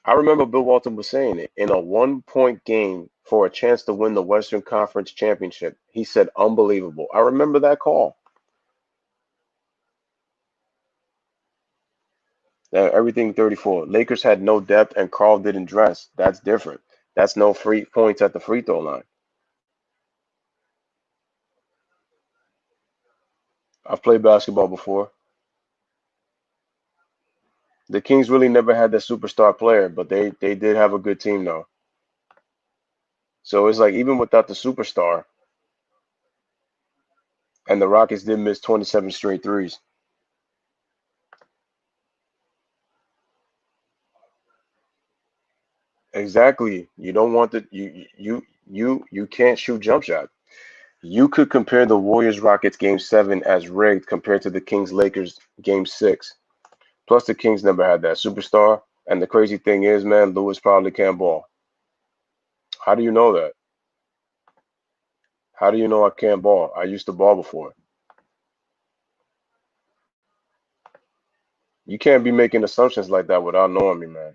I remember Bill Walton was saying it in a 1-point game for a chance to win the Western Conference Championship. He said, unbelievable. I remember that call. Everything 34. Lakers had no depth and Carl didn't dress. That's different. That's no free points at the free throw line. I've played basketball before. The Kings really never had that superstar player, but they did have a good team though. So it's like even without the superstar, and the Rockets did miss 27 straight threes. Exactly. You don't want the you can't shoot jump shot. You could compare the Warriors Rockets game 7 as rigged compared to the Kings Lakers game 6. Plus the Kings never had that superstar. And the crazy thing is, man, Lewis probably can't ball. How do you know that? How do you know I can't ball? I used to ball before. You can't be making assumptions like that without knowing me, man.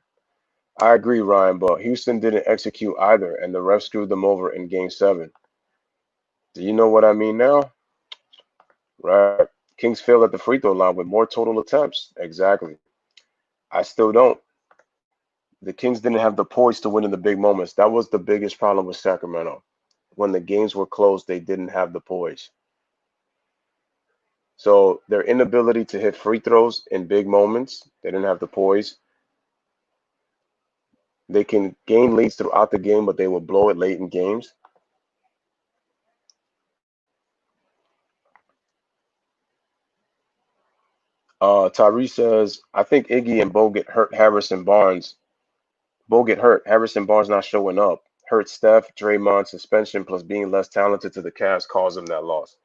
I agree, Ryan, but Houston didn't execute either, and the refs screwed them over in game 7. Do you know what I mean now? Right. Kings failed at the free throw line with more total attempts. Exactly. I still don't. The Kings didn't have the poise to win in the big moments. That was the biggest problem with Sacramento. When the games were close, they didn't have the poise. So their inability to hit free throws in big moments, they didn't have the poise. They can gain leads throughout the game, but they will blow it late in games. Tyree says, I think Iggy and Bo get hurt. Harrison Barnes. Bo get hurt. Harrison Barnes not showing up. Hurt Steph, Draymond suspension plus being less talented to the Cavs caused them that loss.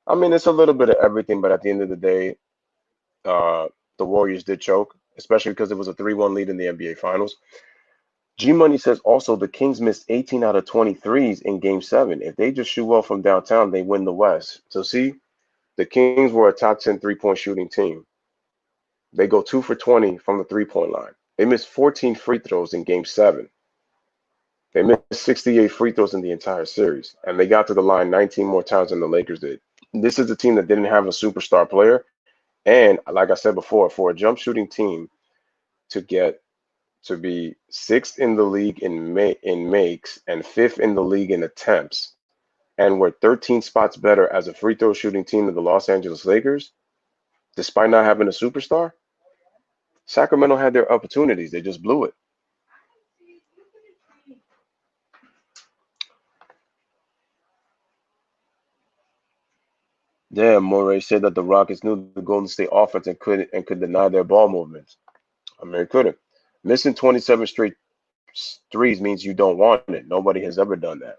I mean, it's a little bit of everything, but at the end of the day, uh, the Warriors did choke, especially because it was a 3-1 lead in the NBA Finals. G Money says also the Kings missed 18 out of 23s in Game 7. If they just shoot well from downtown, they win the West. So see, the Kings were a top 10 3-point shooting team. They go 2 for 20 from the 3-point line. They missed 14 free throws in Game 7. They missed 68 free throws in the entire series, and they got to the line 19 more times than the Lakers did. This is a team that didn't have a superstar player, and like I said before, for a jump shooting team to get to be sixth in the league in makes and fifth in the league in attempts, and we're 13 spots better as a free throw shooting team than the Los Angeles Lakers. despite not having a superstar. Sacramento had their opportunities. They just blew it. Damn, Morey said that the Rockets knew the Golden State offense and could deny their ball movements. I mean, it couldn't. Missing 27 straight threes means you don't want it. Nobody has ever done that.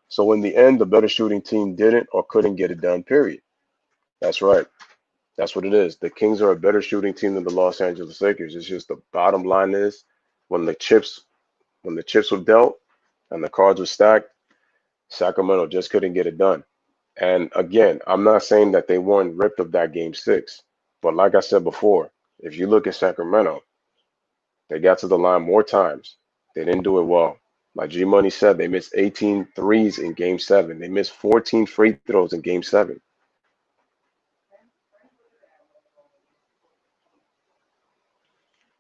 So in the end, the better shooting team didn't or couldn't get it done, period. That's right. That's what it is. The Kings are a better shooting team than the Los Angeles Lakers. It's just the bottom line is when the chips were dealt and the cards were stacked, Sacramento just couldn't get it done. And again, I'm not saying that they weren't ripped of that game 6, but like I said before, if you look at Sacramento, they got to the line more times. They didn't do it well. Like G Money said, they missed 18 threes in game 7. They missed 14 free throws in game 7.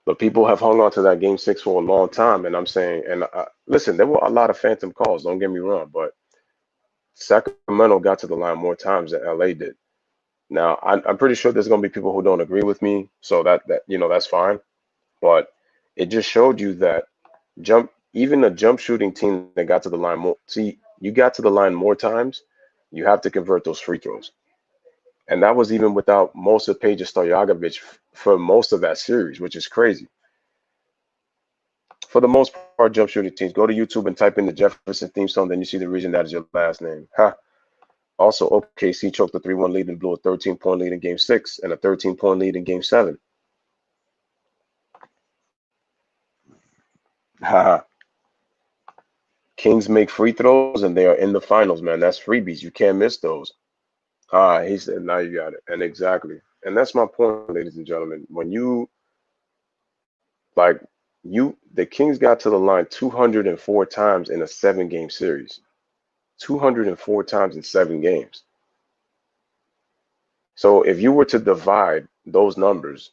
But people have hung on to that game 6 for a long time. And I'm saying, and listen, there were a lot of phantom calls, don't get me wrong, but Sacramento got to the line more times than LA did. Now, I'm pretty sure there's going to be people who don't agree with me, so that's fine. But it just showed you that even a jump shooting team that got to the line more. See, you got to the line more times, you have to convert those free throws, and that was even without most of Peja Stojakovic for most of that series, which is crazy. For the most part, jump shooting teams, go to YouTube and type in the Jefferson theme song, then you see the reason that is your last name. Ha. Also, OKC choked the 3-1 lead and blew a 13-point lead in Game 6 and a 13-point lead in Game 7. Haha. Kings make free throws and they are in the finals, man. That's freebies. You can't miss those. He said, now you got it. And exactly. And that's my point, ladies and gentlemen. When the Kings got to the line 204 times in a 7-game series. 204 times in 7 games. So if you were to divide those numbers,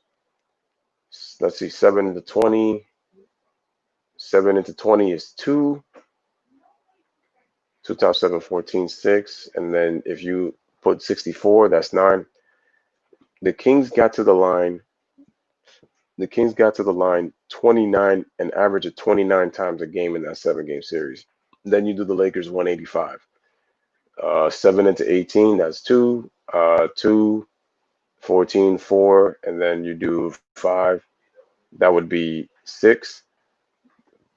let's see, 7 into 20. 7 into 20 is 2. 2 times 7, 14, 6. And then if you put 64, that's 9. The Kings got to the line 29, an average of 29 times a game in that 7-game series. Then you do the Lakers 185. 7 into 18, that's 2. 2, 14, 4, and then you do 5. That would be 6.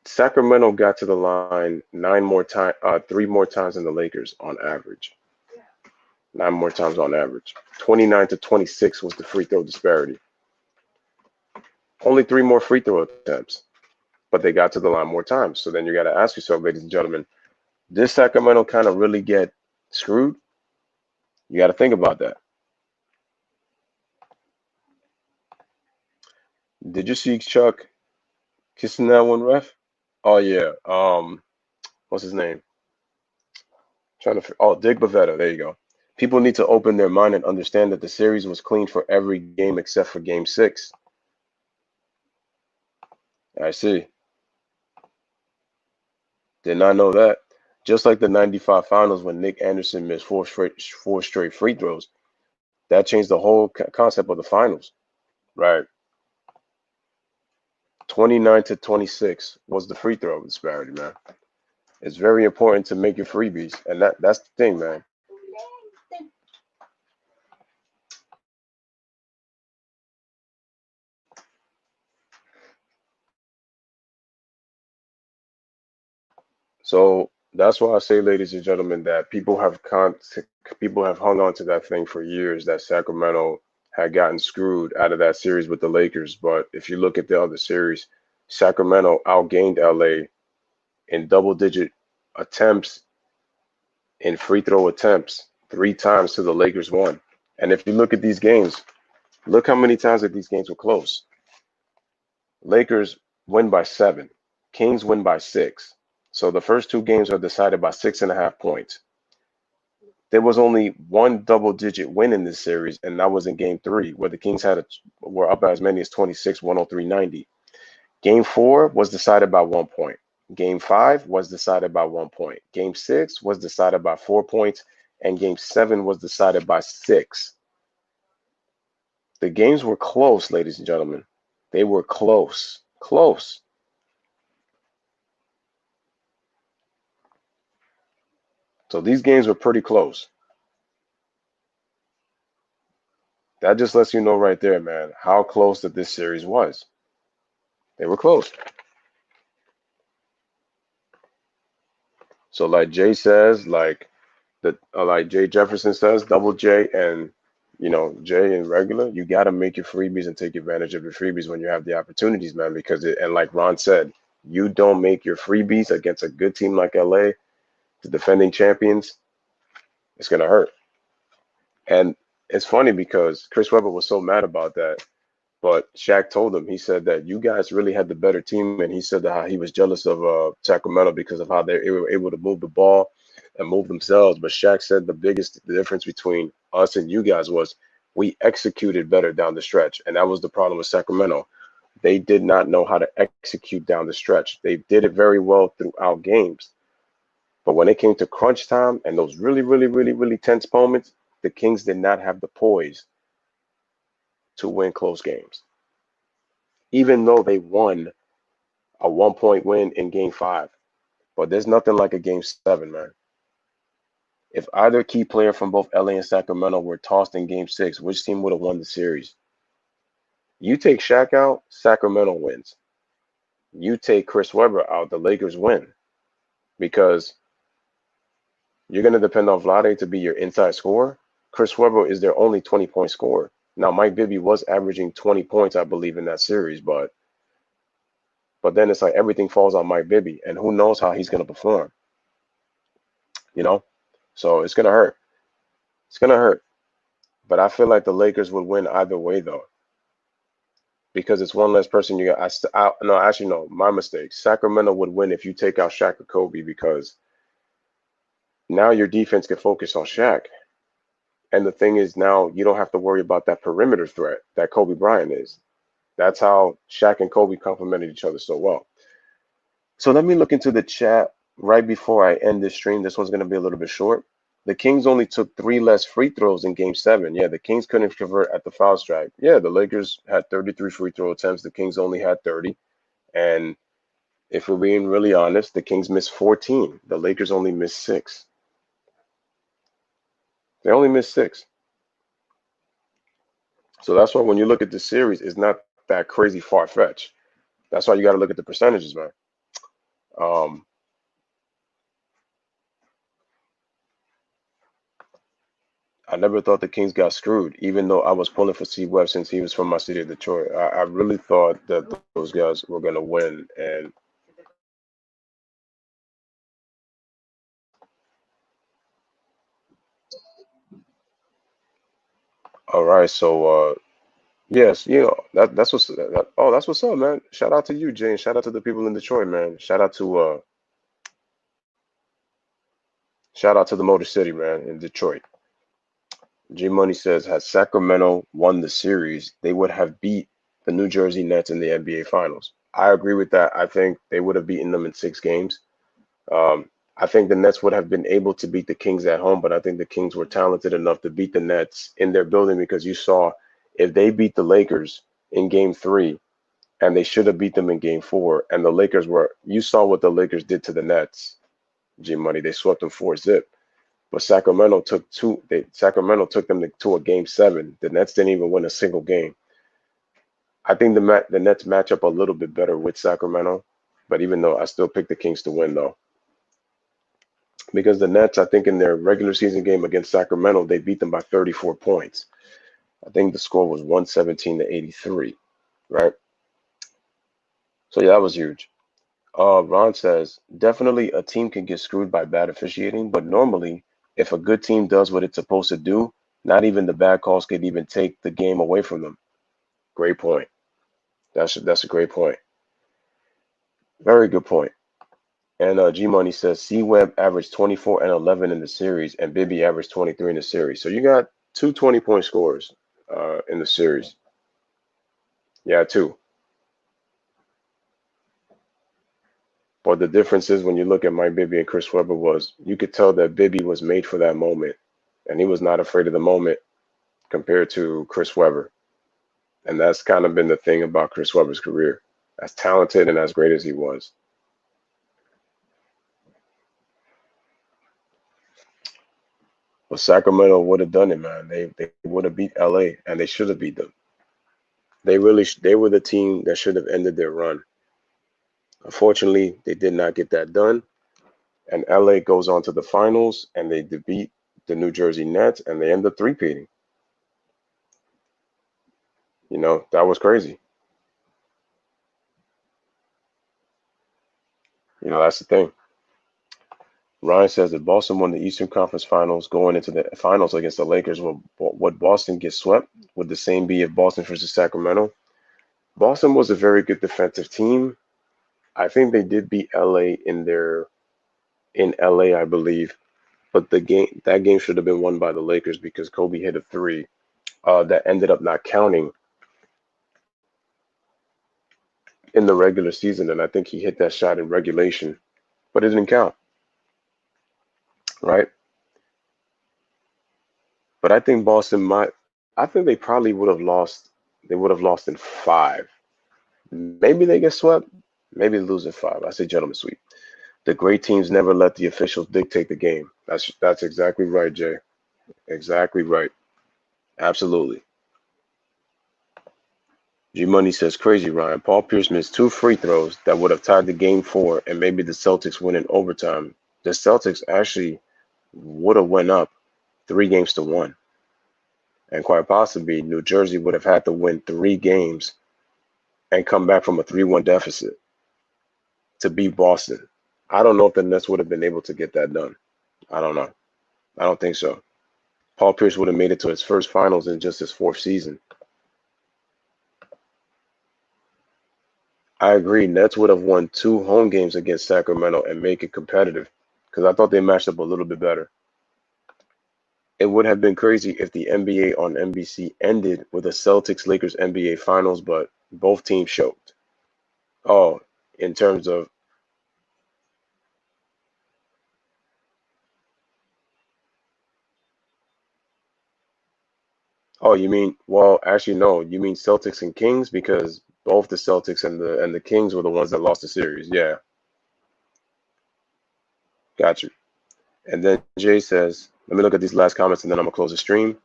Sacramento got to the line 3 more times than the Lakers on average. 9 more times on average. 29 to 26 was the free throw disparity. Only 3 more free throw attempts, but they got to the line more times. So then you got to ask yourself, ladies and gentlemen, did Sacramento kind of really get screwed? You got to think about that. Did you see Chuck kissing that one, ref? Oh yeah. What's his name? Dick Bavetta. There you go. People need to open their mind and understand that the series was clean for every game except for Game 6. I see. Did not know that. Just like the 95 finals when Nick Anderson missed 4 straight free throws, that changed the whole concept of the finals. Right. 29 to 26 was the free throw disparity, man. It's very important to make your freebies, and that's the thing, man. So that's why I say, ladies and gentlemen, that people have hung on to that thing for years, that Sacramento had gotten screwed out of that series with the Lakers. But if you look at the other series, Sacramento outgained LA in double-digit attempts, in free throw attempts, 3 times to the Lakers 1. And if you look at these games, look how many times that these games were close. Lakers win by 7. Kings win by 6. So the first 2 games are decided by 6.5 points. There was only one double-digit win in this series, and that was in Game 3, where the Kings were up as many as 26, 103-90. Game 4 was decided by 1 point. Game 5 was decided by 1 point. Game 6 was decided by 4 points. and Game 7 was decided by 6. The games were close, ladies and gentlemen. They were close. Close. So these games were pretty close. That just lets you know right there, man, how close that this series was. They were close. So like Jay says, like Jay Jefferson says, double J and J and regular, you got to make your freebies and take advantage of your freebies when you have the opportunities, man. Because and like Ron said, you don't make your freebies against a good team like LA, the defending champions, it's gonna hurt. And it's funny because Chris Webber was so mad about that. But Shaq told him, he said that you guys really had the better team, and he said that how he was jealous of Sacramento because of how they were able to move the ball and move themselves. But Shaq said the difference between us and you guys was we executed better down the stretch, and that was the problem with Sacramento. They did not know how to execute down the stretch. They did it very well throughout games, but when it came to crunch time and those really, really, really, really tense moments, the Kings did not have the poise to win close games even though they won a 1 point win in game 5. But there's nothing like a game 7, man. If either key player from both LA and Sacramento were tossed in game 6, which team would have won the series? You take Shaq out, Sacramento wins. You take Chris Webber out, the Lakers win. Because you're going to depend on Vlade to be your inside scorer. Chris Webber is their only 20-point scorer. Now, Mike Bibby was averaging 20 points, I believe, in that series, but then it's like everything falls on Mike Bibby, and who knows how he's going to perform, you know? So it's going to hurt. It's going to hurt. But I feel like the Lakers would win either way, though, because it's one less person you got. No, actually, no, my mistake. Sacramento would win if you take out Shaq or Kobe because now your defense can focus on Shaq. And the thing is, now you don't have to worry about that perimeter threat that Kobe Bryant is. That's how Shaq and Kobe complemented each other so well. So let me look into the chat right before I end this stream. This one's going to be a little bit short. The Kings only took 3 less free throws in game 7. Yeah, the Kings couldn't convert at the foul stripe. Yeah, the Lakers had 33 free throw attempts. The Kings only had 30. And if we're being really honest, the Kings missed 14. The Lakers only missed 6. They only missed 6. So that's why when you look at the series, it's not that crazy far-fetched. That's why you got to look at the percentages, man. I never thought the Kings got screwed, even though I was pulling for C Webb since he was from my city of Detroit. I really thought that those guys were going to win. And all right, so yes, that's that's what's up, man. Shout out to you, Jane. Shout out to the people in Detroit, man. Shout out to the Motor City, man, in Detroit. G Money says, had Sacramento won the series, they would have beat the New Jersey Nets in the NBA Finals. I agree with that. I think they would have beaten them in 6 games. I think the Nets would have been able to beat the Kings at home, but I think the Kings were talented enough to beat the Nets in their building because you saw if they beat the Lakers in game 3, and they should have beat them in game 4, and the Lakers you saw what the Lakers did to the Nets, G Money. They swept them 4-zip. But Sacramento took them to a game 7. The Nets didn't even win a single game. I think the Nets match up a little bit better with Sacramento, but even though I still pick the Kings to win though. Because the Nets, I think in their regular season game against Sacramento, they beat them by 34 points. I think the score was 117-83, right? So yeah, that was huge. Ron says, definitely a team can get screwed by bad officiating, but normally, if a good team does what it's supposed to do, not even the bad calls could even take the game away from them. Great point. That's a great point. Very good point. And G Money says C Webb averaged 24 and 11 in the series, and Bibby averaged 23 in the series. So you got 2 20-point scorers in the series. Yeah, 2. But the difference is when you look at Mike Bibby and Chris Webber was you could tell that Bibby was made for that moment. and he was not afraid of the moment compared to Chris Webber. And that's kind of been the thing about Chris Webber's career, as talented and as great as he was. But Sacramento would have done it, man. They would have beat LA, and they should have beat them. They were the team that should have ended their run. Unfortunately, they did not get that done, and LA goes on to the finals, and they beat the New Jersey Nets, and they end up three-peating. You know, that was crazy. You know, that's the thing. Ryan says that Boston won the Eastern Conference Finals going into the finals against the Lakers. Would Boston get swept? Would the same be if Boston versus Sacramento? Boston was a very good defensive team. I think they did beat LA in LA, I believe. But that game should have been won by the Lakers because Kobe hit a three that ended up not counting in the regular season, and I think he hit that shot in regulation, but it didn't count, right? But I think Boston might. I think they probably would have lost. They would have lost in five. Maybe they get swept. Maybe they lose in five. I say gentlemen sweep. The great teams never let the officials dictate the game. That's exactly right, Jay. Exactly right. Absolutely. G Money says crazy, Ryan. Paul Pierce missed two free throws that would have tied the game four, and maybe the Celtics win in overtime. The Celtics actually would have went up 3-1, and quite possibly New Jersey would have had to win 3 games and come back from a 3-1 deficit to beat Boston. I don't know if the Nets would have been able to get that done. I don't know. I don't think so. Paul Pierce would have made it to his first finals in just his fourth season. I agree. Nets would have won 2 home games against Sacramento and make it competitive because I thought they matched up a little bit better. It would have been crazy if the NBA on NBC ended with a Celtics Lakers NBA Finals, but both teams choked. Oh, in terms of, oh, you mean, well, actually no, you mean Celtics and Kings because both the Celtics and the Kings were the ones that lost the series. Yeah, got you. And then Jay says, let me look at these last comments and then I'm gonna close the stream.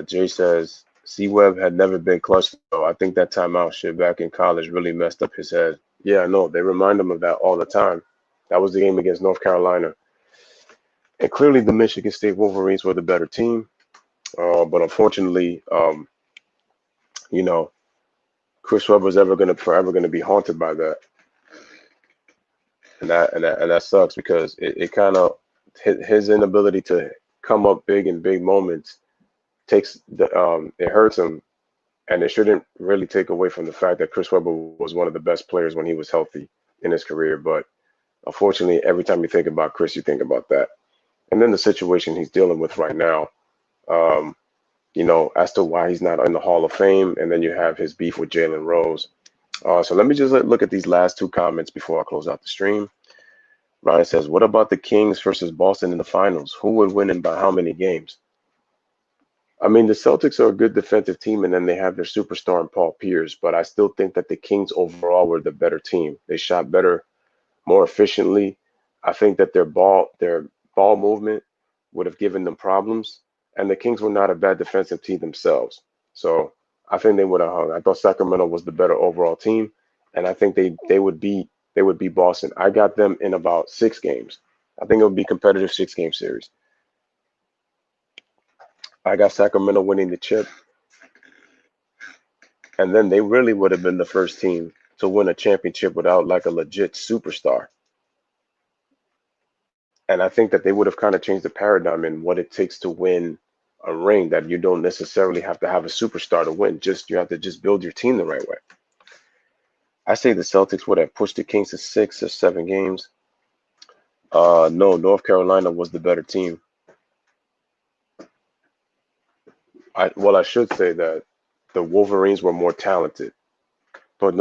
Jay says, C Webb had never been clutch though. I think that timeout shit back in college really messed up his head. Yeah, no, they remind him of that all the time. That was the game against North Carolina. And clearly the Michigan State Wolverines were the better team. But unfortunately, you know, Chris Webber's forever gonna be haunted by that. And that sucks because it kind of his inability to come up big in big moments takes it hurts him, and it shouldn't really take away from the fact that Chris Webber was one of the best players when he was healthy in his career. But unfortunately, every time you think about Chris, you think about that. And then the situation he's dealing with right now, um, you know, as to why he's not in the Hall of Fame. And then you have his beef with Jalen Rose. So let me just look at these last 2 comments before I close out the stream. Ryan says, what about the Kings versus Boston in the finals? Who would win and by how many games? I mean, the Celtics are a good defensive team, and then they have their superstar in Paul Pierce, but I still think that the Kings overall were the better team. They shot better, more efficiently. I think that their ball movement would have given them problems, and the Kings were not a bad defensive team themselves. So I think they would have hung. I thought Sacramento was the better overall team, and I think they would beat Boston. I got them in about 6 games. I think it would be competitive 6-game series. I got Sacramento winning the chip, and then they really would have been the first team to win a championship without like a legit superstar. And I think that they would have kind of changed the paradigm in what it takes to win a ring, that you don't necessarily have to have a superstar to win. Just you have to just build your team the right way. I say the Celtics would have pushed the Kings to 6 or 7 games. No, North Carolina was the better team. I should say that the Wolverines were more talented.